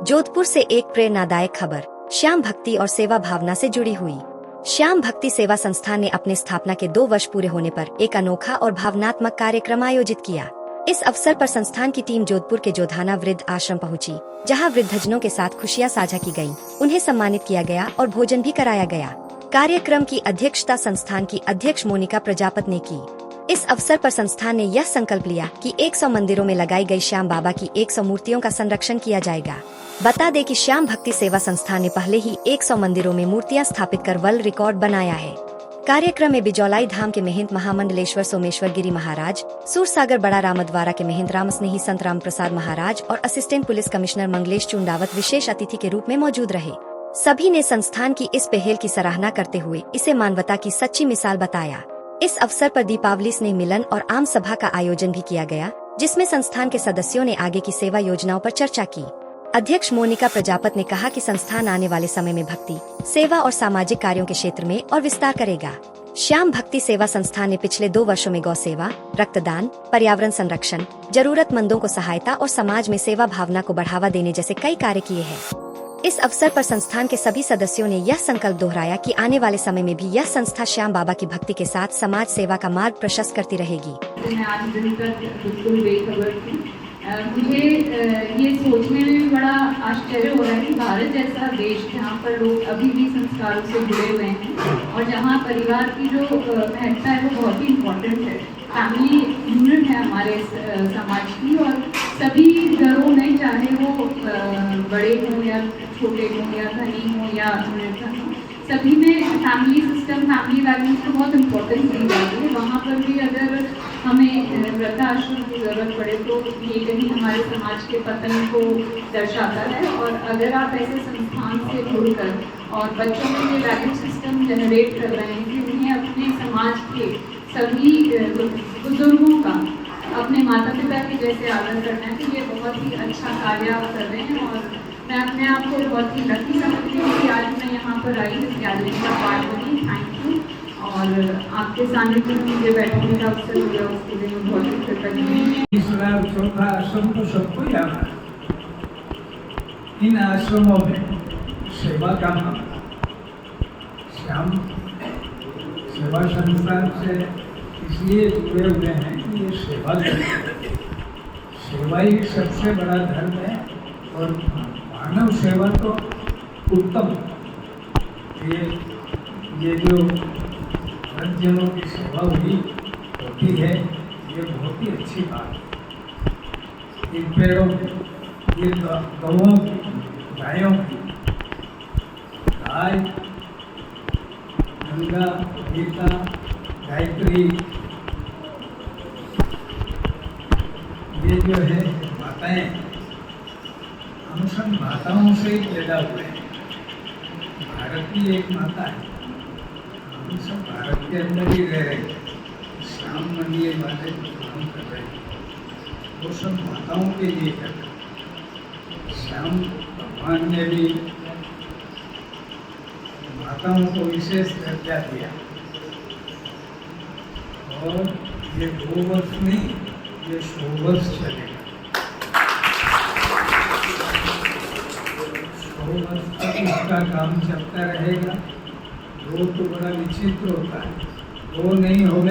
जोधपुर से एक प्रेरणादायक खबर श्याम भक्ति और सेवा भावना से जुड़ी हुई। श्याम भक्ति सेवा संस्थान ने अपने स्थापना के 2 वर्ष पूरे होने पर एक अनोखा और भावनात्मक कार्यक्रम आयोजित किया। इस अवसर पर संस्थान की टीम जोधपुर के जोधाना वृद्ध आश्रम पहुंची, जहां वृद्धजनों के साथ खुशियां साझा की गयी। उन्हें सम्मानित किया गया और भोजन भी कराया गया। कार्यक्रम की अध्यक्षता संस्थान की अध्यक्ष मोनिका प्रजापति ने की। इस अवसर पर संस्थान ने यह संकल्प लिया कि 100 मंदिरों में लगाई गई श्याम बाबा की 100 मूर्तियों का संरक्षण किया जाएगा। बता दें कि श्याम भक्ति सेवा संस्थान ने पहले ही 100 मंदिरों में मूर्तियां स्थापित कर वर्ल्ड रिकॉर्ड बनाया है। कार्यक्रम में बिजौलाई धाम के महंत महामंडलेश्वर सोमेश्वर गिरी महाराज, सूरसागर बड़ा रामद्वारा के महंत राम स्नेही संत राम प्रसाद महाराज और assistant police commissioner Manglesh Chundawat विशेष अतिथि के रूप में मौजूद रहे। सभी ने संस्थान की इस पहल की सराहना करते हुए इसे मानवता की सच्ची मिसाल बताया। इस अवसर पर दीपावली स्नेह मिलन और आम सभा का आयोजन भी किया गया, जिसमें संस्थान के सदस्यों ने आगे की सेवा योजनाओं पर चर्चा की। अध्यक्ष मोनिका प्रजापति ने कहा कि संस्थान आने वाले समय में भक्ति, सेवा और सामाजिक कार्यों के क्षेत्र में और विस्तार करेगा। श्याम भक्ति सेवा संस्थान ने पिछले 2 वर्षों में गौ सेवा, रक्तदान, पर्यावरण संरक्षण, जरूरतमंदों को सहायता और समाज में सेवा भावना को बढ़ावा देने जैसे कई कार्य किए हैं। इस अवसर पर संस्थान के सभी सदस्यों ने यह संकल्प दोहराया कि आने वाले समय में भी यह संस्था श्याम बाबा की भक्ति के साथ समाज सेवा का मार्ग प्रशस्त करती रहेगी। मैं आज दिन तक बिल्कुल बेखबर थी। मुझे ये सोचने में भी बड़ा आश्चर्य हो रहा है कि भारत जैसा देश जहाँ पर लोग अभी भी संस्कारों से जुड़े हुए हैं और जहाँ परिवार की जो महत्ता है वो बहुत ही इम्पोर्टेंट है। फैमिली यूनिट है हमारे समाज की और सभी घरों में, चाहे वो बड़े हों या छोटे हों या धनी हों या निर्धन हों, सभी में फैमिली सिस्टम, फैमिली वैल्यूज को बहुत इम्पोर्टेंस दी जाती है। वहाँ पर भी अगर हमें वृद्धाश्रम की ज़रूरत पड़े तो ये कहीं हमारे समाज के पतन को दर्शाता है। और अगर आप ऐसे संस्थान से जुड़कर और बच्चों में ये वैल्यू सिस्टम जनरेट कर रहे हैं कि उन्हें अपने समाज के सभी बुजुर्गों का अपने माता पिता के जैसे आदर करना है, तो ये बहुत ही अच्छा कार्य आप कर रहे हैं। और मैं अपने आप को बहुत ही लकी समझती हूँ कि आज मैं यहाँ पर आई, इस गैलरी का पार्ट बनी। Thank you. और आपके सानिध्य में मुझे बैठने का अवसर मिला, उसके लिए मैं बहुत ही कृतज्ञ हूँ। चौथा आश्रम तो सबको ही आना है। इन आश्रमों में सेवा का मामला, श्याम सेवा संस्थान से इसलिए जुड़े हुए हैं कि ये सेवा करते। सेवा ही सबसे बड़ा धर्म है और मानव सेवा तो उत्तम। ये जो जनों की सेवा हुई होती है, ये बहुत ही अच्छी बात है। इन पेड़ों की, ये गौओं की, गायों की, गाय, गंगा, गीता, गायत्री, ये जो है माताएं, हम सब माताओं से ही पैदा हुए हैं। भारत की एक माता है, हम सब भारत के अंदर ही रह रहे हैं। श्याम मंदिर वाले जो काम कर रहे हैं वो सब माताओं के लिए कर रहे हैं। श्याम भगवान ने भी माताओं को विशेष दर्जा दिया और ये 2 वर्ष नहीं, ये 100 वर्ष चलेगा। 100 वर्ष तक इसका काम चलता रहेगा। वो तो बड़ा विचित्र होता है, वो नहीं होगा।